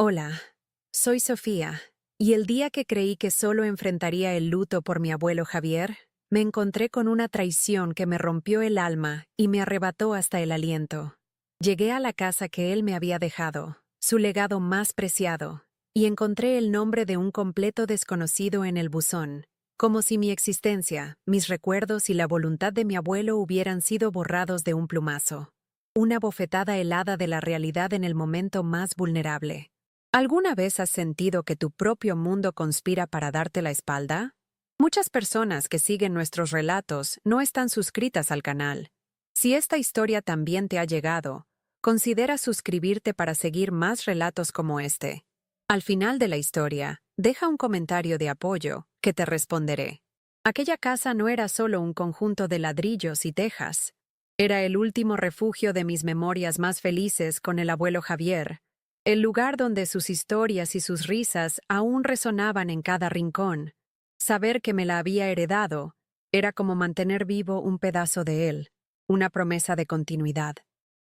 Hola, soy Sofía, y el día que creí que solo enfrentaría el luto por mi abuelo Javier, me encontré con una traición que me rompió el alma y me arrebató hasta el aliento. Llegué a la casa que él me había dejado, su legado más preciado, y encontré el nombre de un completo desconocido en el buzón, como si mi existencia, mis recuerdos y la voluntad de mi abuelo hubieran sido borrados de un plumazo. Una bofetada helada de la realidad en el momento más vulnerable. ¿Alguna vez has sentido que tu propio mundo conspira para darte la espalda? Muchas personas que siguen nuestros relatos no están suscritas al canal. Si esta historia también te ha llegado, considera suscribirte para seguir más relatos como este. Al final de la historia, deja un comentario de apoyo, que te responderé. Aquella casa no era solo un conjunto de ladrillos y tejas. Era el último refugio de mis memorias más felices con el abuelo Javier, el lugar donde sus historias y sus risas aún resonaban en cada rincón. Saber que me la había heredado era como mantener vivo un pedazo de él, una promesa de continuidad.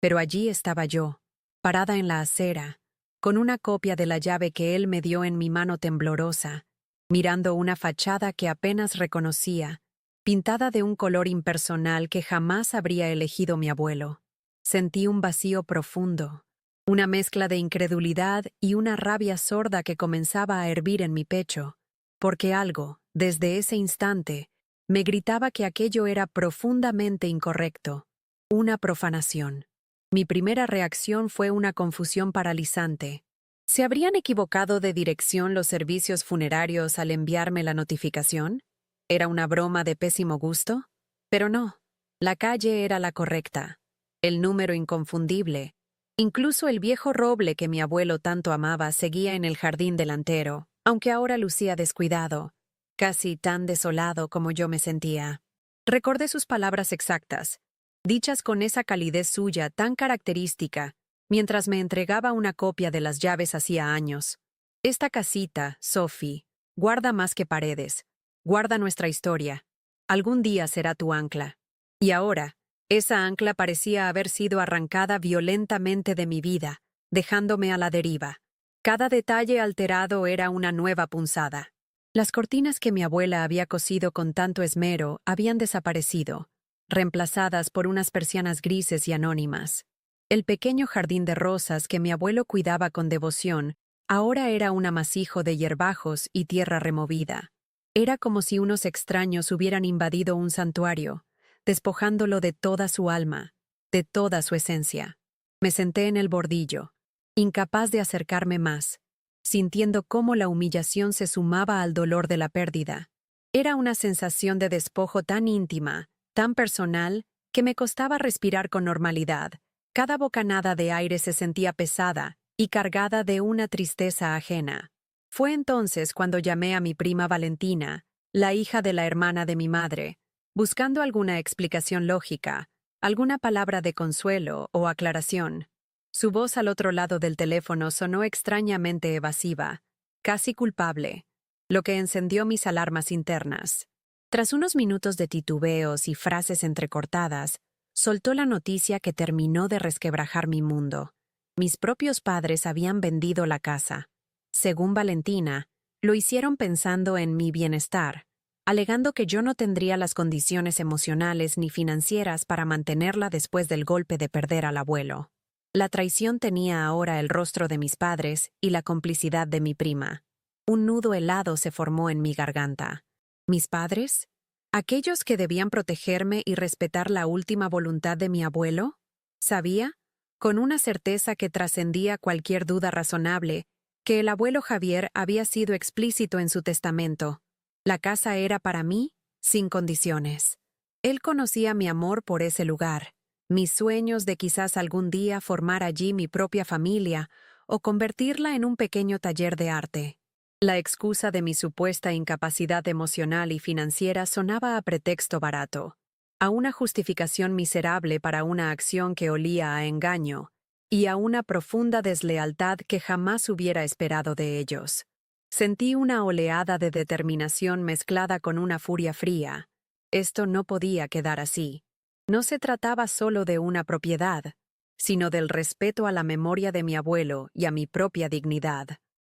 Pero allí estaba yo, parada en la acera, con una copia de la llave que él me dio en mi mano temblorosa, mirando una fachada que apenas reconocía, pintada de un color impersonal que jamás habría elegido mi abuelo. Sentí un vacío profundo, una mezcla de incredulidad y una rabia sorda que comenzaba a hervir en mi pecho, porque algo, desde ese instante, me gritaba que aquello era profundamente incorrecto, una profanación. Mi primera reacción fue una confusión paralizante. ¿Se habrían equivocado de dirección los servicios funerarios al enviarme la notificación? ¿Era una broma de pésimo gusto? Pero no, la calle era la correcta, el número inconfundible. Incluso el viejo roble que mi abuelo tanto amaba seguía en el jardín delantero, aunque ahora lucía descuidado, casi tan desolado como yo me sentía. Recordé sus palabras exactas, dichas con esa calidez suya tan característica, mientras me entregaba una copia de las llaves hacía años. Esta casita, Sophie, guarda más que paredes, guarda nuestra historia. Algún día será tu ancla. Y ahora, esa ancla parecía haber sido arrancada violentamente de mi vida, dejándome a la deriva. Cada detalle alterado era una nueva punzada. Las cortinas que mi abuela había cosido con tanto esmero habían desaparecido, reemplazadas por unas persianas grises y anónimas. El pequeño jardín de rosas que mi abuelo cuidaba con devoción ahora era un amasijo de hierbajos y tierra removida. Era como si unos extraños hubieran invadido un santuario, despojándolo de toda su alma, de toda su esencia. Me senté en el bordillo, incapaz de acercarme más, sintiendo cómo la humillación se sumaba al dolor de la pérdida. Era una sensación de despojo tan íntima, tan personal, que me costaba respirar con normalidad. Cada bocanada de aire se sentía pesada y cargada de una tristeza ajena. Fue entonces cuando llamé a mi prima Valentina, la hija de la hermana de mi madre, buscando alguna explicación lógica, alguna palabra de consuelo o aclaración. Su voz al otro lado del teléfono sonó extrañamente evasiva, casi culpable, lo que encendió mis alarmas internas. Tras unos minutos de titubeos y frases entrecortadas, soltó la noticia que terminó de resquebrajar mi mundo. Mis propios padres habían vendido la casa. Según Valentina, lo hicieron pensando en mi bienestar, alegando que yo no tendría las condiciones emocionales ni financieras para mantenerla después del golpe de perder al abuelo. La traición tenía ahora el rostro de mis padres y la complicidad de mi prima. Un nudo helado se formó en mi garganta. ¿Mis padres? ¿Aquellos que debían protegerme y respetar la última voluntad de mi abuelo? Sabía, con una certeza que trascendía cualquier duda razonable, que el abuelo Javier había sido explícito en su testamento. La casa era para mí, sin condiciones. Él conocía mi amor por ese lugar, mis sueños de quizás algún día formar allí mi propia familia o convertirla en un pequeño taller de arte. La excusa de mi supuesta incapacidad emocional y financiera sonaba a pretexto barato, a una justificación miserable para una acción que olía a engaño, y a una profunda deslealtad que jamás hubiera esperado de ellos. Sentí una oleada de determinación mezclada con una furia fría. Esto no podía quedar así. No se trataba solo de una propiedad, sino del respeto a la memoria de mi abuelo y a mi propia dignidad.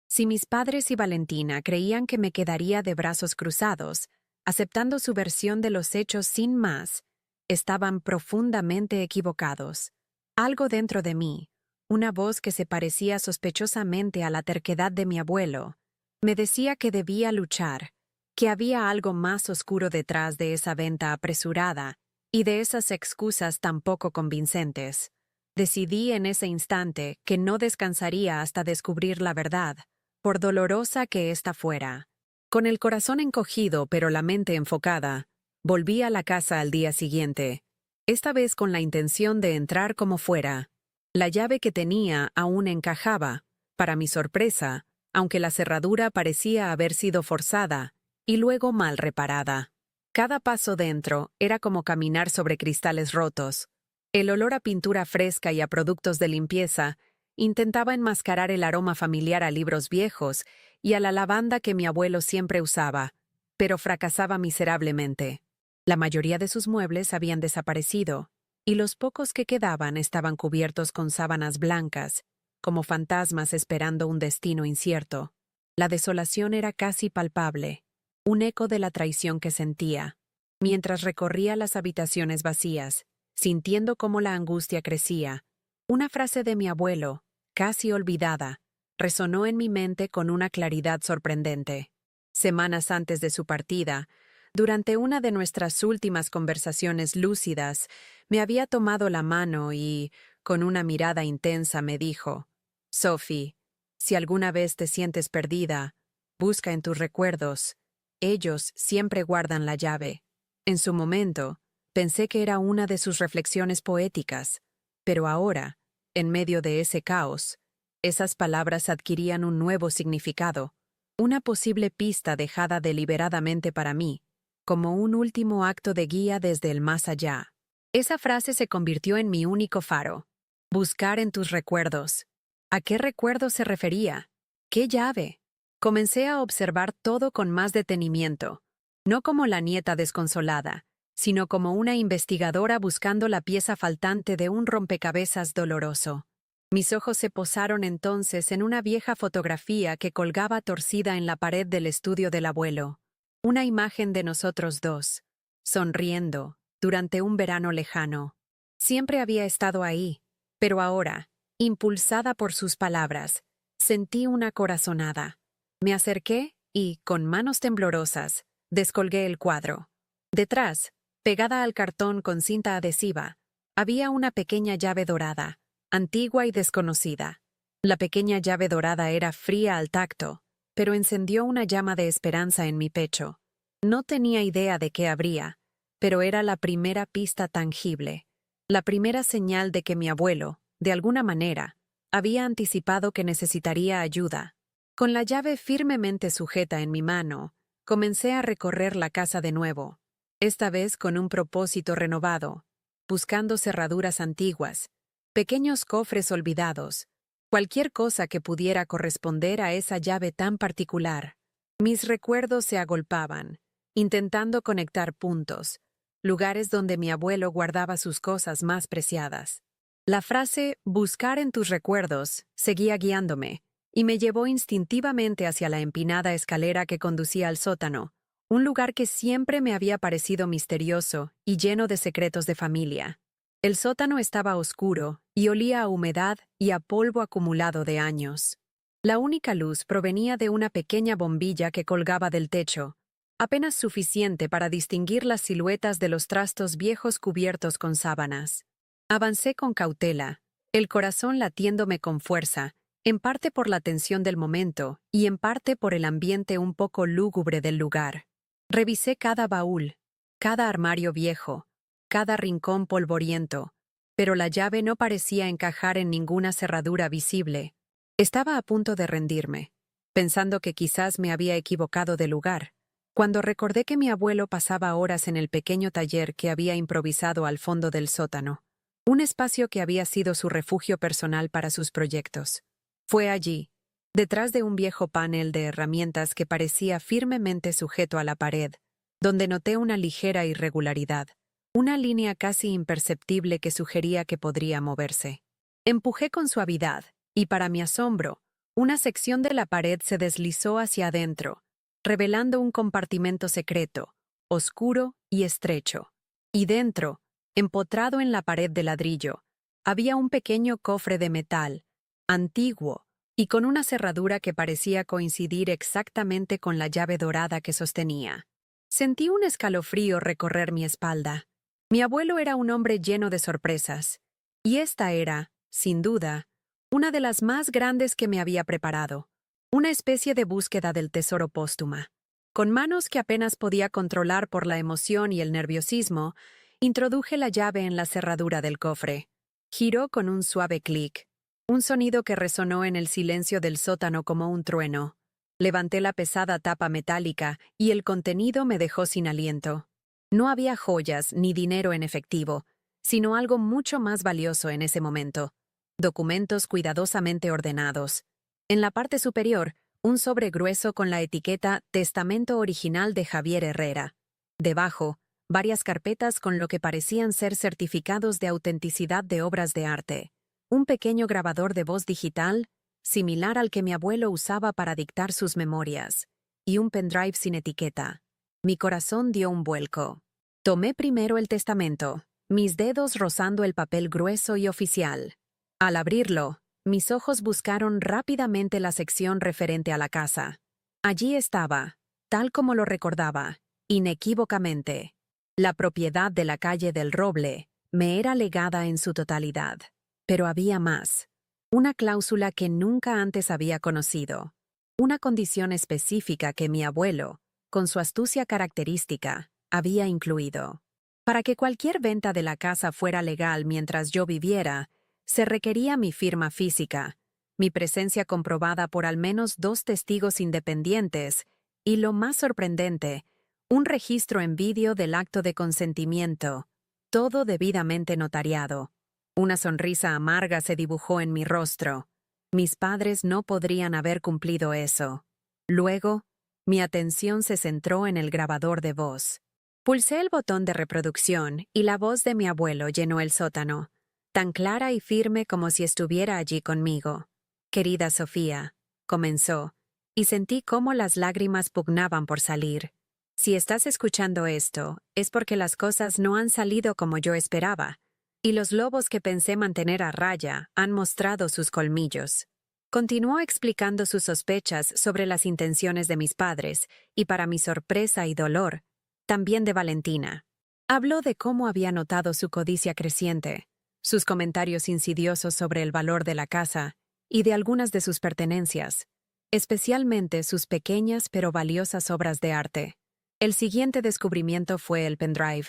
Si mis padres y Valentina creían que me quedaría de brazos cruzados, aceptando su versión de los hechos sin más, estaban profundamente equivocados. Algo dentro de mí, una voz que se parecía sospechosamente a la terquedad de mi abuelo, me decía que debía luchar, que había algo más oscuro detrás de esa venta apresurada y de esas excusas tan poco convincentes. Decidí en ese instante que no descansaría hasta descubrir la verdad, por dolorosa que ésta fuera. Con el corazón encogido pero la mente enfocada, volví a la casa al día siguiente, esta vez con la intención de entrar como fuera. La llave que tenía aún encajaba, para mi sorpresa, aunque la cerradura parecía haber sido forzada y luego mal reparada. Cada paso dentro era como caminar sobre cristales rotos. El olor a pintura fresca y a productos de limpieza intentaba enmascarar el aroma familiar a libros viejos y a la lavanda que mi abuelo siempre usaba, pero fracasaba miserablemente. La mayoría de sus muebles habían desaparecido, y los pocos que quedaban estaban cubiertos con sábanas blancas, como fantasmas esperando un destino incierto. La desolación era casi palpable, un eco de la traición que sentía. Mientras recorría las habitaciones vacías, sintiendo cómo la angustia crecía, una frase de mi abuelo, casi olvidada, resonó en mi mente con una claridad sorprendente. Semanas antes de su partida, durante una de nuestras últimas conversaciones lúcidas, me había tomado la mano y, con una mirada intensa, me dijo: «Sophie, si alguna vez te sientes perdida, busca en tus recuerdos. Ellos siempre guardan la llave». En su momento, pensé que era una de sus reflexiones poéticas, pero ahora, en medio de ese caos, esas palabras adquirían un nuevo significado, una posible pista dejada deliberadamente para mí, como un último acto de guía desde el más allá. Esa frase se convirtió en mi único faro. Buscar en tus recuerdos. ¿A qué recuerdo se refería? ¿Qué llave? Comencé a observar todo con más detenimiento, no como la nieta desconsolada, sino como una investigadora buscando la pieza faltante de un rompecabezas doloroso. Mis ojos se posaron entonces en una vieja fotografía que colgaba torcida en la pared del estudio del abuelo. Una imagen de nosotros dos, sonriendo, durante un verano lejano. Siempre había estado ahí, pero ahora, impulsada por sus palabras, sentí una corazonada. Me acerqué y, con manos temblorosas, descolgué el cuadro. Detrás, pegada al cartón con cinta adhesiva, había una pequeña llave dorada, antigua y desconocida. La pequeña llave dorada era fría al tacto, pero encendió una llama de esperanza en mi pecho. No tenía idea de qué habría, pero era la primera pista tangible, la primera señal de que mi abuelo, de alguna manera, había anticipado que necesitaría ayuda. Con la llave firmemente sujeta en mi mano, comencé a recorrer la casa de nuevo, esta vez con un propósito renovado, buscando cerraduras antiguas, pequeños cofres olvidados, cualquier cosa que pudiera corresponder a esa llave tan particular. Mis recuerdos se agolpaban, intentando conectar puntos, lugares donde mi abuelo guardaba sus cosas más preciadas. La frase «buscar en tus recuerdos» seguía guiándome, y me llevó instintivamente hacia la empinada escalera que conducía al sótano, un lugar que siempre me había parecido misterioso y lleno de secretos de familia. El sótano estaba oscuro y olía a humedad y a polvo acumulado de años. La única luz provenía de una pequeña bombilla que colgaba del techo, apenas suficiente para distinguir las siluetas de los trastos viejos cubiertos con sábanas. Avancé con cautela, el corazón latiéndome con fuerza, en parte por la tensión del momento y en parte por el ambiente un poco lúgubre del lugar. Revisé cada baúl, cada armario viejo, cada rincón polvoriento, pero la llave no parecía encajar en ninguna cerradura visible. Estaba a punto de rendirme, pensando que quizás me había equivocado de lugar, cuando recordé que mi abuelo pasaba horas en el pequeño taller que había improvisado al fondo del sótano, un espacio que había sido su refugio personal para sus proyectos. Fue allí, detrás de un viejo panel de herramientas que parecía firmemente sujeto a la pared, donde noté una ligera irregularidad, una línea casi imperceptible que sugería que podría moverse. Empujé con suavidad, y para mi asombro, una sección de la pared se deslizó hacia adentro, revelando un compartimento secreto, oscuro y estrecho. Y dentro, empotrado en la pared de ladrillo, había un pequeño cofre de metal, antiguo, y con una cerradura que parecía coincidir exactamente con la llave dorada que sostenía. Sentí un escalofrío recorrer mi espalda. Mi abuelo era un hombre lleno de sorpresas, y esta era, sin duda, una de las más grandes que me había preparado, una especie de búsqueda del tesoro póstuma. Con manos que apenas podía controlar por la emoción y el nerviosismo, introduje la llave en la cerradura del cofre. Giró con un suave clic, un sonido que resonó en el silencio del sótano como un trueno. Levanté la pesada tapa metálica y el contenido me dejó sin aliento. No había joyas ni dinero en efectivo, sino algo mucho más valioso en ese momento: documentos cuidadosamente ordenados. En la parte superior, un sobre grueso con la etiqueta Testamento original de Javier Herrera. Debajo, varias carpetas con lo que parecían ser certificados de autenticidad de obras de arte. Un pequeño grabador de voz digital, similar al que mi abuelo usaba para dictar sus memorias, y un pendrive sin etiqueta. Mi corazón dio un vuelco. Tomé primero el testamento, mis dedos rozando el papel grueso y oficial. Al abrirlo, mis ojos buscaron rápidamente la sección referente a la casa. Allí estaba, tal como lo recordaba, inequívocamente. La propiedad de la calle del Roble me era legada en su totalidad. Pero había más. Una cláusula que nunca antes había conocido. Una condición específica que mi abuelo, con su astucia característica, había incluido. Para que cualquier venta de la casa fuera legal mientras yo viviera, se requería mi firma física, mi presencia comprobada por al menos 2 testigos independientes y, lo más sorprendente, un registro en vídeo del acto de consentimiento, todo debidamente notariado. Una sonrisa amarga se dibujó en mi rostro. Mis padres no podrían haber cumplido eso. Luego, mi atención se centró en el grabador de voz. Pulsé el botón de reproducción y la voz de mi abuelo llenó el sótano, tan clara y firme como si estuviera allí conmigo. «Querida Sofía», comenzó, y sentí cómo las lágrimas pugnaban por salir. «Si estás escuchando esto, es porque las cosas no han salido como yo esperaba, y los lobos que pensé mantener a raya han mostrado sus colmillos». Continuó explicando sus sospechas sobre las intenciones de mis padres, y para mi sorpresa y dolor, también de Valentina. Habló de cómo había notado su codicia creciente, sus comentarios insidiosos sobre el valor de la casa y de algunas de sus pertenencias, especialmente sus pequeñas pero valiosas obras de arte. El siguiente descubrimiento fue el pendrive.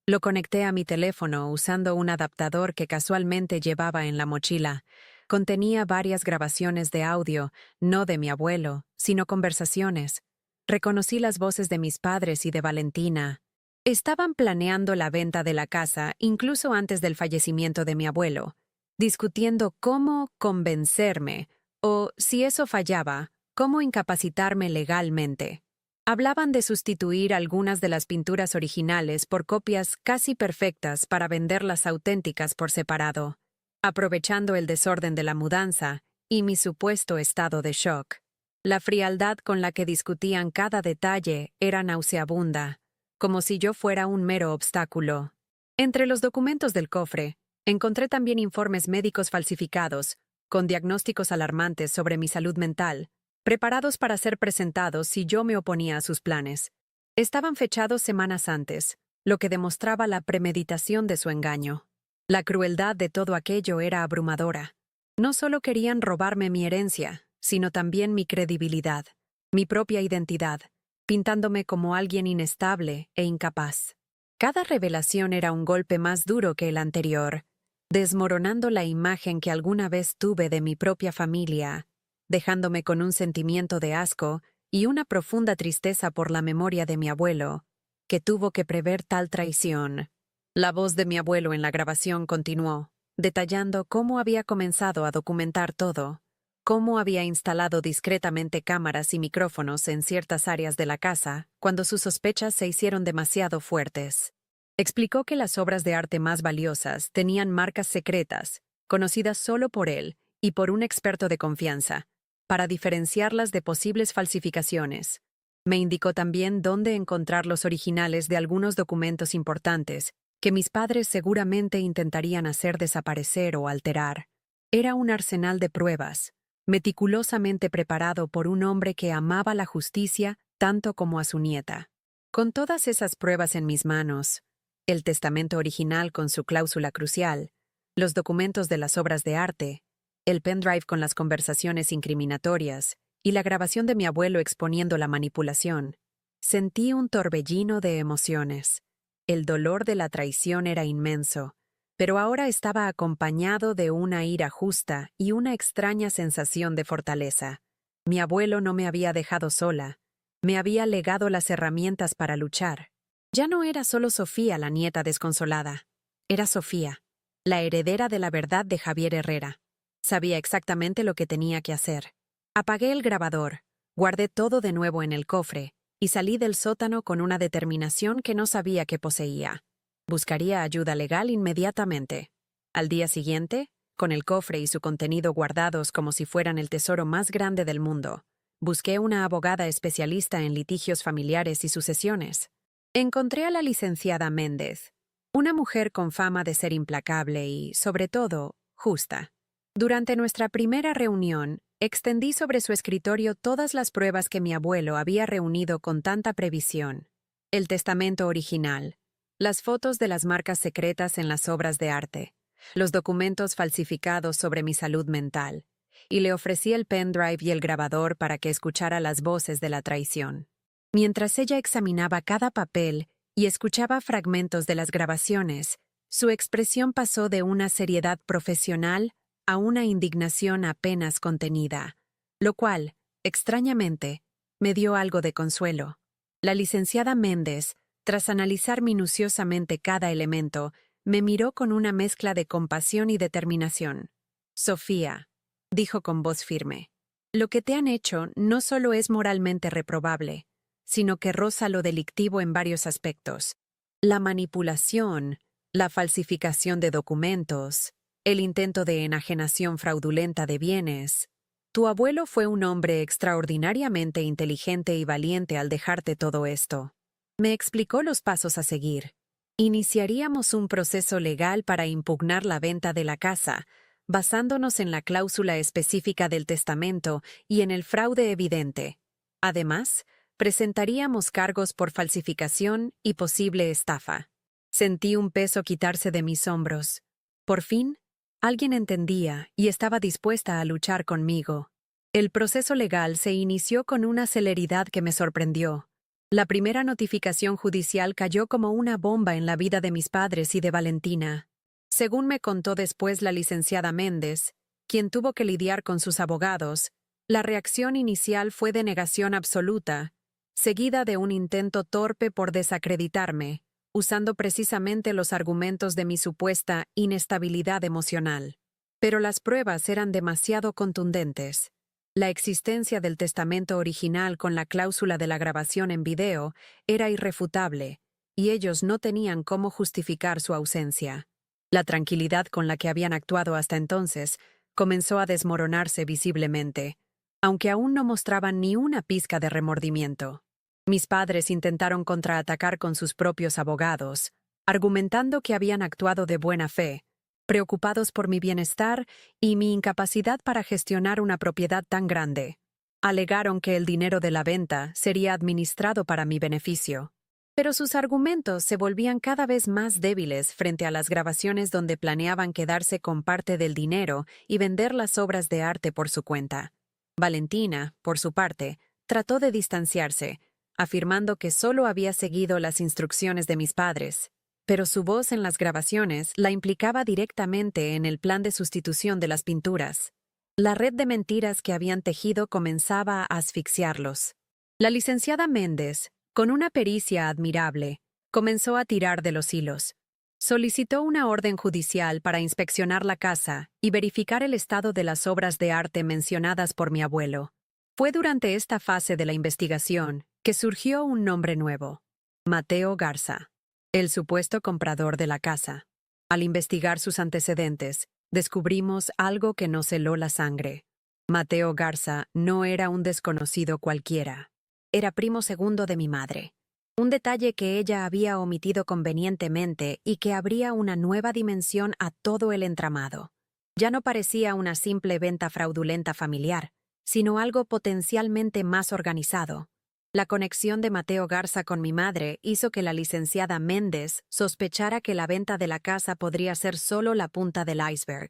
Lo conecté a mi teléfono usando un adaptador que casualmente llevaba en la mochila. Contenía varias grabaciones de audio, no de mi abuelo, sino conversaciones. Reconocí las voces de mis padres y de Valentina. Estaban planeando la venta de la casa incluso antes del fallecimiento de mi abuelo, discutiendo cómo convencerme, o, si eso fallaba, cómo incapacitarme legalmente. Hablaban de sustituir algunas de las pinturas originales por copias casi perfectas para vender las auténticas por separado, aprovechando el desorden de la mudanza y mi supuesto estado de shock. La frialdad con la que discutían cada detalle era nauseabunda, como si yo fuera un mero obstáculo. Entre los documentos del cofre, encontré también informes médicos falsificados, con diagnósticos alarmantes sobre mi salud mental, preparados para ser presentados si yo me oponía a sus planes. Estaban fechados semanas antes, lo que demostraba la premeditación de su engaño. La crueldad de todo aquello era abrumadora. No solo querían robarme mi herencia, sino también mi credibilidad, mi propia identidad, pintándome como alguien inestable e incapaz. Cada revelación era un golpe más duro que el anterior, desmoronando la imagen que alguna vez tuve de mi propia familia, dejándome con un sentimiento de asco y una profunda tristeza por la memoria de mi abuelo, que tuvo que prever tal traición. La voz de mi abuelo en la grabación continuó, detallando cómo había comenzado a documentar todo, cómo había instalado discretamente cámaras y micrófonos en ciertas áreas de la casa cuando sus sospechas se hicieron demasiado fuertes. Explicó que las obras de arte más valiosas tenían marcas secretas conocidas solo por él y por un experto de confianza, para diferenciarlas de posibles falsificaciones. Me indicó también dónde encontrar los originales de algunos documentos importantes que mis padres seguramente intentarían hacer desaparecer o alterar. Era un arsenal de pruebas, meticulosamente preparado por un hombre que amaba la justicia tanto como a su nieta. Con todas esas pruebas en mis manos, el testamento original con su cláusula crucial, los documentos de las obras de arte, el pendrive con las conversaciones incriminatorias y la grabación de mi abuelo exponiendo la manipulación, sentí un torbellino de emociones. El dolor de la traición era inmenso, pero ahora estaba acompañado de una ira justa y una extraña sensación de fortaleza. Mi abuelo no me había dejado sola, me había legado las herramientas para luchar. Ya no era solo Sofía la nieta desconsolada, era Sofía, la heredera de la verdad de Javier Herrera. Sabía exactamente lo que tenía que hacer. Apagué el grabador, guardé todo de nuevo en el cofre y salí del sótano con una determinación que no sabía que poseía. Buscaría ayuda legal inmediatamente. Al día siguiente, con el cofre y su contenido guardados como si fueran el tesoro más grande del mundo, busqué una abogada especialista en litigios familiares y sucesiones. Encontré a la licenciada Méndez, una mujer con fama de ser implacable y, sobre todo, justa. Durante nuestra primera reunión, extendí sobre su escritorio todas las pruebas que mi abuelo había reunido con tanta previsión. El testamento original, las fotos de las marcas secretas en las obras de arte, los documentos falsificados sobre mi salud mental, y le ofrecí el pendrive y el grabador para que escuchara las voces de la traición. Mientras ella examinaba cada papel y escuchaba fragmentos de las grabaciones, su expresión pasó de una seriedad profesional a una indignación apenas contenida, lo cual, extrañamente, me dio algo de consuelo. La licenciada Méndez, tras analizar minuciosamente cada elemento, me miró con una mezcla de compasión y determinación. «Sofía», dijo con voz firme, «lo que te han hecho no solo es moralmente reprobable, sino que roza lo delictivo en varios aspectos. La manipulación, la falsificación de documentos, el intento de enajenación fraudulenta de bienes. Tu abuelo fue un hombre extraordinariamente inteligente y valiente al dejarte todo esto. Me explicó los pasos a seguir. Iniciaríamos un proceso legal para impugnar la venta de la casa, basándonos en la cláusula específica del testamento y en el fraude evidente. Además, presentaríamos cargos por falsificación y posible estafa. Sentí un peso quitarse de mis hombros. Por fin, alguien entendía y estaba dispuesta a luchar conmigo. El proceso legal se inició con una celeridad que me sorprendió. La primera notificación judicial cayó como una bomba en la vida de mis padres y de Valentina. Según me contó después la licenciada Méndez, quien tuvo que lidiar con sus abogados, la reacción inicial fue de negación absoluta, seguida de un intento torpe por desacreditarme, usando precisamente los argumentos de mi supuesta inestabilidad emocional. Pero las pruebas eran demasiado contundentes. La existencia del testamento original con la cláusula de la grabación en video era irrefutable, y ellos no tenían cómo justificar su ausencia. La tranquilidad con la que habían actuado hasta entonces comenzó a desmoronarse visiblemente, aunque aún no mostraban ni una pizca de remordimiento. Mis padres intentaron contraatacar con sus propios abogados, argumentando que habían actuado de buena fe, preocupados por mi bienestar y mi incapacidad para gestionar una propiedad tan grande. Alegaron que el dinero de la venta sería administrado para mi beneficio. Pero sus argumentos se volvían cada vez más débiles frente a las grabaciones donde planeaban quedarse con parte del dinero y vender las obras de arte por su cuenta. Valentina, por su parte, trató de distanciarse, afirmando que solo había seguido las instrucciones de mis padres, pero su voz en las grabaciones la implicaba directamente en el plan de sustitución de las pinturas. La red de mentiras que habían tejido comenzaba a asfixiarlos. La licenciada Méndez, con una pericia admirable, comenzó a tirar de los hilos. Solicitó una orden judicial para inspeccionar la casa y verificar el estado de las obras de arte mencionadas por mi abuelo. Fue durante esta fase de la investigación que surgió un nombre nuevo: Mateo Garza, el supuesto comprador de la casa. Al investigar sus antecedentes, Descubrimos algo que nos heló la sangre. Mateo Garza no era un desconocido cualquiera. Era primo segundo de mi madre. Un detalle que ella había omitido convenientemente y que abría una nueva dimensión a todo el entramado. Ya no parecía una simple venta fraudulenta familiar, sino algo potencialmente más organizado. La conexión de Mateo Garza con mi madre hizo que la licenciada Méndez sospechara que la venta de la casa podría ser solo la punta del iceberg.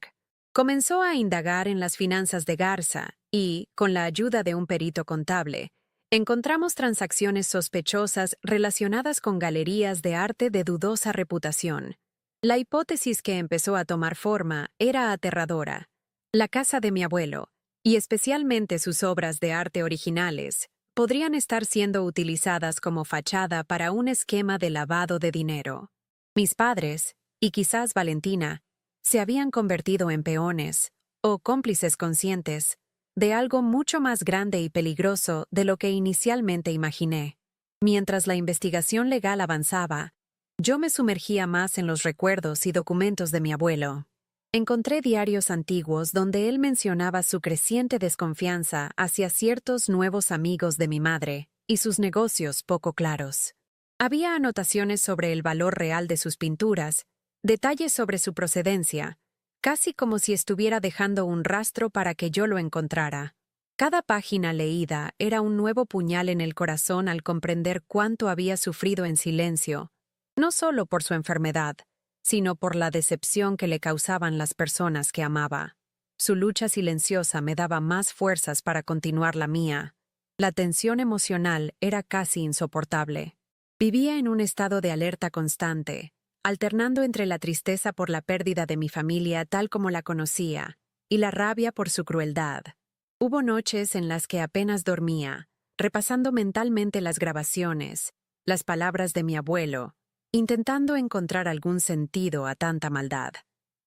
Comenzó a indagar en las finanzas de Garza y, con la ayuda de un perito contable, encontramos transacciones sospechosas relacionadas con galerías de arte de dudosa reputación. La hipótesis que empezó a tomar forma era aterradora. La casa de mi abuelo, y especialmente sus obras de arte originales, podrían estar siendo utilizadas como fachada para un esquema de lavado de dinero. Mis padres, y quizás Valentina, se habían convertido en peones, o cómplices conscientes, de algo mucho más grande y peligroso de lo que inicialmente imaginé. Mientras la investigación legal avanzaba, yo me sumergía más en los recuerdos y documentos de mi abuelo. Encontré diarios antiguos donde él mencionaba su creciente desconfianza hacia ciertos nuevos amigos de mi madre y sus negocios poco claros. Había anotaciones sobre el valor real de sus pinturas, detalles sobre su procedencia, casi como si estuviera dejando un rastro para que yo lo encontrara. Cada página leída era un nuevo puñal en el corazón al comprender cuánto había sufrido en silencio, no solo por su enfermedad, sino por la decepción que le causaban las personas que amaba. Su lucha silenciosa me daba más fuerzas para continuar la mía. La tensión emocional era casi insoportable. Vivía en un estado de alerta constante, alternando entre la tristeza por la pérdida de mi familia tal como la conocía y la rabia por su crueldad. Hubo noches en las que apenas dormía, repasando mentalmente las grabaciones, las palabras de mi abuelo, intentando encontrar algún sentido a tanta maldad.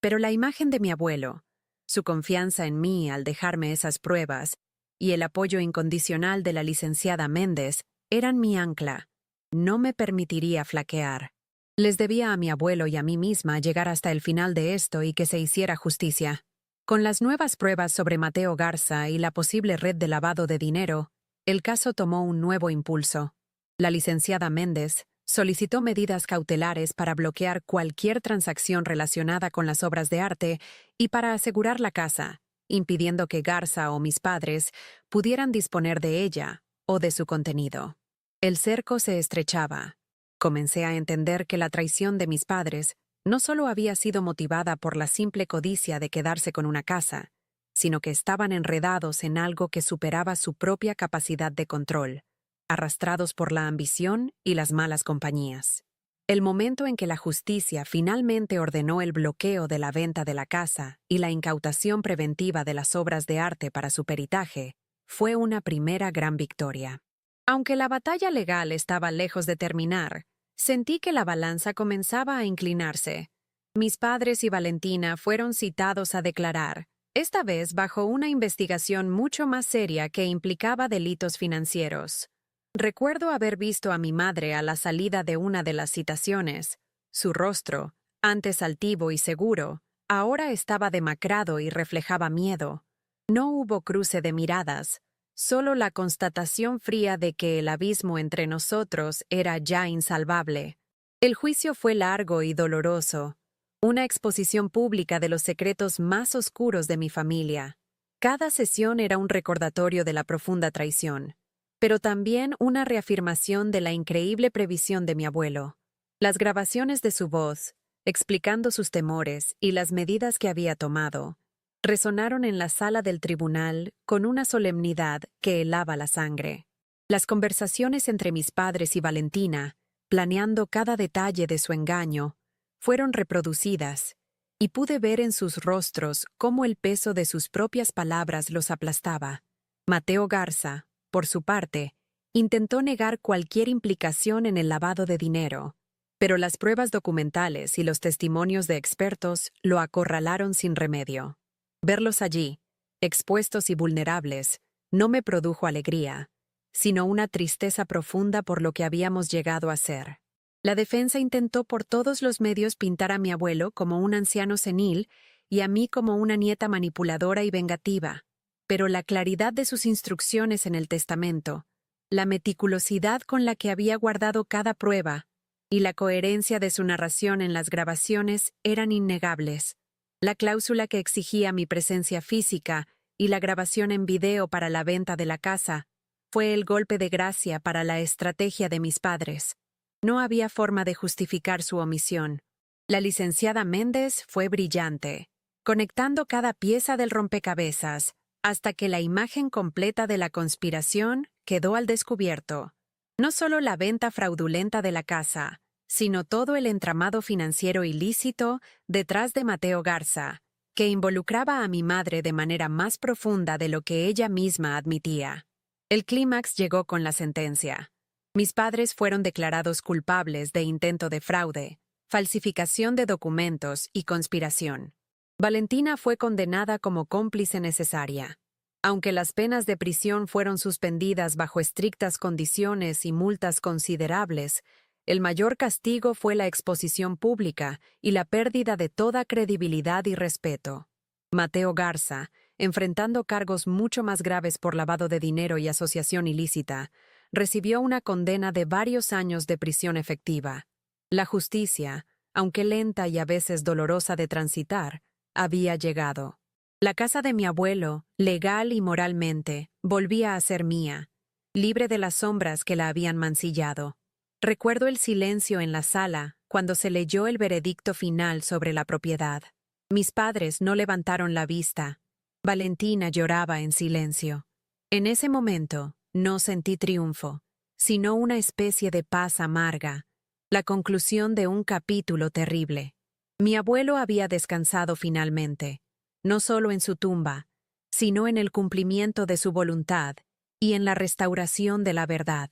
Pero la imagen de mi abuelo, su confianza en mí al dejarme esas pruebas y el apoyo incondicional de la licenciada Méndez eran mi ancla. No me permitiría flaquear. Les debía a mi abuelo y a mí misma llegar hasta el final de esto y que se hiciera justicia. Con las nuevas pruebas sobre Mateo Garza y la posible red de lavado de dinero, el caso tomó un nuevo impulso. La licenciada Méndez solicitó medidas cautelares para bloquear cualquier transacción relacionada con las obras de arte y para asegurar la casa, impidiendo que Garza o mis padres pudieran disponer de ella o de su contenido. El cerco se estrechaba. Comencé a entender que la traición de mis padres no solo había sido motivada por la simple codicia de quedarse con una casa, sino que estaban enredados en algo que superaba su propia capacidad de control, arrastrados por la ambición y las malas compañías. El momento en que la justicia finalmente ordenó el bloqueo de la venta de la casa y la incautación preventiva de las obras de arte para su peritaje fue una primera gran victoria. Aunque la batalla legal estaba lejos de terminar, sentí que la balanza comenzaba a inclinarse. Mis padres y Valentina fueron citados a declarar, esta vez bajo una investigación mucho más seria que implicaba delitos financieros. Recuerdo haber visto a mi madre a la salida de una de las citaciones. Su rostro, antes altivo y seguro, ahora estaba demacrado y reflejaba miedo. No hubo cruce de miradas, solo la constatación fría de que el abismo entre nosotros era ya insalvable. El juicio fue largo y doloroso, una exposición pública de los secretos más oscuros de mi familia. Cada sesión era un recordatorio de la profunda traición, pero también una reafirmación de la increíble previsión de mi abuelo. Las grabaciones de su voz, explicando sus temores y las medidas que había tomado, resonaron en la sala del tribunal con una solemnidad que helaba la sangre. Las conversaciones entre mis padres y Valentina, planeando cada detalle de su engaño, fueron reproducidas, y pude ver en sus rostros cómo el peso de sus propias palabras los aplastaba. Mateo Garza, por su parte, intentó negar cualquier implicación en el lavado de dinero, pero las pruebas documentales y los testimonios de expertos lo acorralaron sin remedio. Verlos allí, expuestos y vulnerables, no me produjo alegría, sino una tristeza profunda por lo que habíamos llegado a ser. La defensa intentó por todos los medios pintar a mi abuelo como un anciano senil y a mí como una nieta manipuladora y vengativa. Pero la claridad de sus instrucciones en el testamento, la meticulosidad con la que había guardado cada prueba y la coherencia de su narración en las grabaciones eran innegables. La cláusula que exigía mi presencia física y la grabación en video para la venta de la casa fue el golpe de gracia para la estrategia de mis padres. No había forma de justificar su omisión. La licenciada Méndez fue brillante, conectando cada pieza del rompecabezas hasta que la imagen completa de la conspiración quedó al descubierto. No solo la venta fraudulenta de la casa, sino todo el entramado financiero ilícito detrás de Mateo Garza, que involucraba a mi madre de manera más profunda de lo que ella misma admitía. El clímax llegó con la sentencia. Mis padres fueron declarados culpables de intento de fraude, falsificación de documentos y conspiración. Valentina fue condenada como cómplice necesaria. Aunque las penas de prisión fueron suspendidas bajo estrictas condiciones y multas considerables, el mayor castigo fue la exposición pública y la pérdida de toda credibilidad y respeto. Mateo Garza, enfrentando cargos mucho más graves por lavado de dinero y asociación ilícita, recibió una condena de varios años de prisión efectiva. La justicia, aunque lenta y a veces dolorosa de transitar, había llegado. La casa de mi abuelo, legal y moralmente, volvía a ser mía, libre de las sombras que la habían mancillado. Recuerdo el silencio en la sala cuando se leyó el veredicto final sobre la propiedad. Mis padres no levantaron la vista. Valentina lloraba en silencio. En ese momento, no sentí triunfo, sino una especie de paz amarga, la conclusión de un capítulo terrible. Mi abuelo había descansado finalmente, no solo en su tumba, sino en el cumplimiento de su voluntad y en la restauración de la verdad.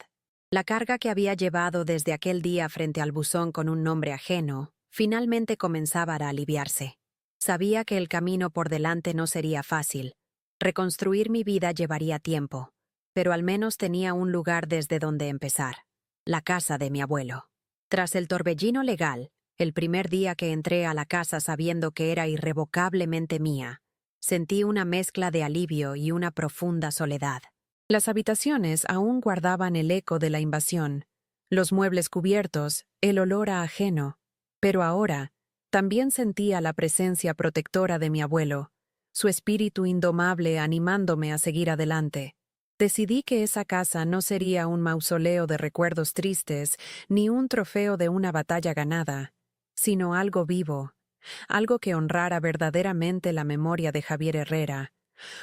La carga que había llevado desde aquel día frente al buzón con un nombre ajeno, finalmente comenzaba a aliviarse. Sabía que el camino por delante no sería fácil. Reconstruir mi vida llevaría tiempo, pero al menos tenía un lugar desde donde empezar: la casa de mi abuelo. Tras el torbellino legal, el primer día que entré a la casa sabiendo que era irrevocablemente mía, sentí una mezcla de alivio y una profunda soledad. Las habitaciones aún guardaban el eco de la invasión, los muebles cubiertos, el olor a ajeno, pero ahora también sentía la presencia protectora de mi abuelo, su espíritu indomable animándome a seguir adelante. Decidí que esa casa no sería un mausoleo de recuerdos tristes ni un trofeo de una batalla ganada, sino algo vivo, algo que honrara verdaderamente la memoria de Javier Herrera,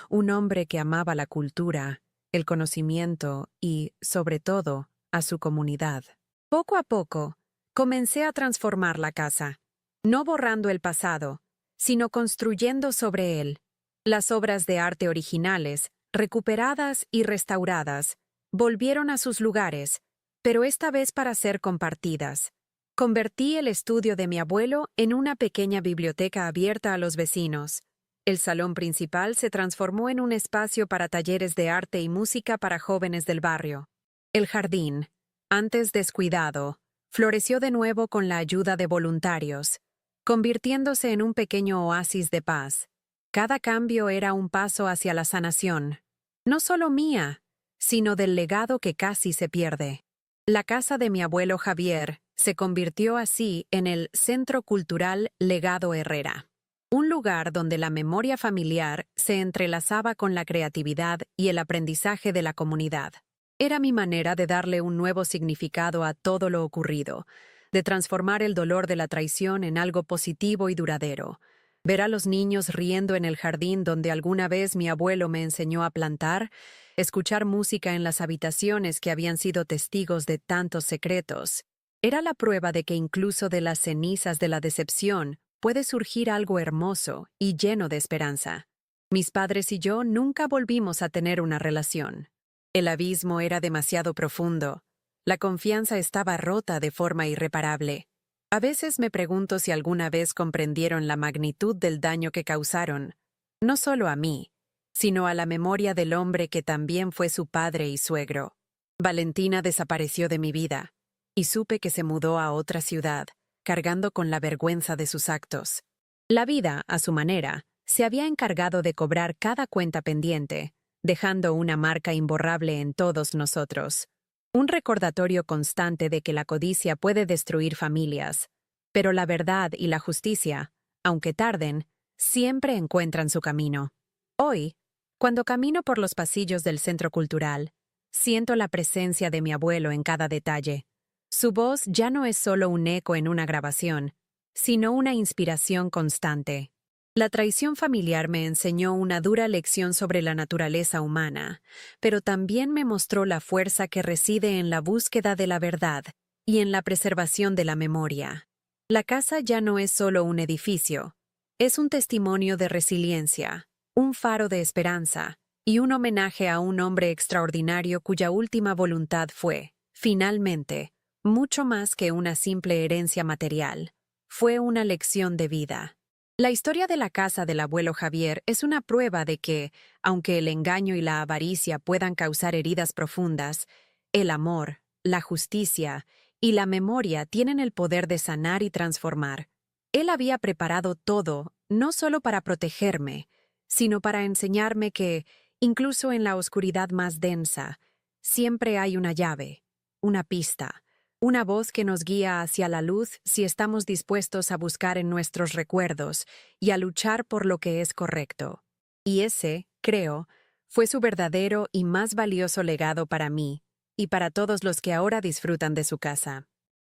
un hombre que amaba la cultura, el conocimiento y, sobre todo, a su comunidad. Poco a poco, comencé a transformar la casa, no borrando el pasado, sino construyendo sobre él. Las obras de arte originales, recuperadas y restauradas, volvieron a sus lugares, pero esta vez para ser compartidas. Convertí el estudio de mi abuelo en una pequeña biblioteca abierta a los vecinos. El salón principal se transformó en un espacio para talleres de arte y música para jóvenes del barrio. El jardín, antes descuidado, floreció de nuevo con la ayuda de voluntarios, convirtiéndose en un pequeño oasis de paz. Cada cambio era un paso hacia la sanación, no solo mía, sino del legado que casi se pierde. La casa de mi abuelo Javier se convirtió así en el Centro Cultural Legado Herrera. Un lugar donde la memoria familiar se entrelazaba con la creatividad y el aprendizaje de la comunidad. Era mi manera de darle un nuevo significado a todo lo ocurrido, de transformar el dolor de la traición en algo positivo y duradero. Ver a los niños riendo en el jardín donde alguna vez mi abuelo me enseñó a plantar, escuchar música en las habitaciones que habían sido testigos de tantos secretos. Era la prueba de que incluso de las cenizas de la decepción puede surgir algo hermoso y lleno de esperanza. Mis padres y yo nunca volvimos a tener una relación. El abismo era demasiado profundo. La confianza estaba rota de forma irreparable. A veces me pregunto si alguna vez comprendieron la magnitud del daño que causaron, no solo a mí, sino a la memoria del hombre que también fue su padre y suegro. Valentina desapareció de mi vida, y supe que se mudó a otra ciudad, cargando con la vergüenza de sus actos. La vida, a su manera, se había encargado de cobrar cada cuenta pendiente, dejando una marca imborrable en todos nosotros. Un recordatorio constante de que la codicia puede destruir familias, pero la verdad y la justicia, aunque tarden, siempre encuentran su camino. Hoy, cuando camino por los pasillos del centro cultural, siento la presencia de mi abuelo en cada detalle. Su voz ya no es solo un eco en una grabación, sino una inspiración constante. La traición familiar me enseñó una dura lección sobre la naturaleza humana, pero también me mostró la fuerza que reside en la búsqueda de la verdad y en la preservación de la memoria. La casa ya no es solo un edificio, es un testimonio de resiliencia, un faro de esperanza y un homenaje a un hombre extraordinario cuya última voluntad fue, finalmente, mucho más que una simple herencia material. Fue una lección de vida. La historia de la casa del abuelo Javier es una prueba de que, aunque el engaño y la avaricia puedan causar heridas profundas, el amor, la justicia y la memoria tienen el poder de sanar y transformar. Él había preparado todo, no solo para protegerme, sino para enseñarme que, incluso en la oscuridad más densa, siempre hay una llave, una pista, una voz que nos guía hacia la luz si estamos dispuestos a buscar en nuestros recuerdos y a luchar por lo que es correcto. Y ese, creo, fue su verdadero y más valioso legado para mí y para todos los que ahora disfrutan de su casa.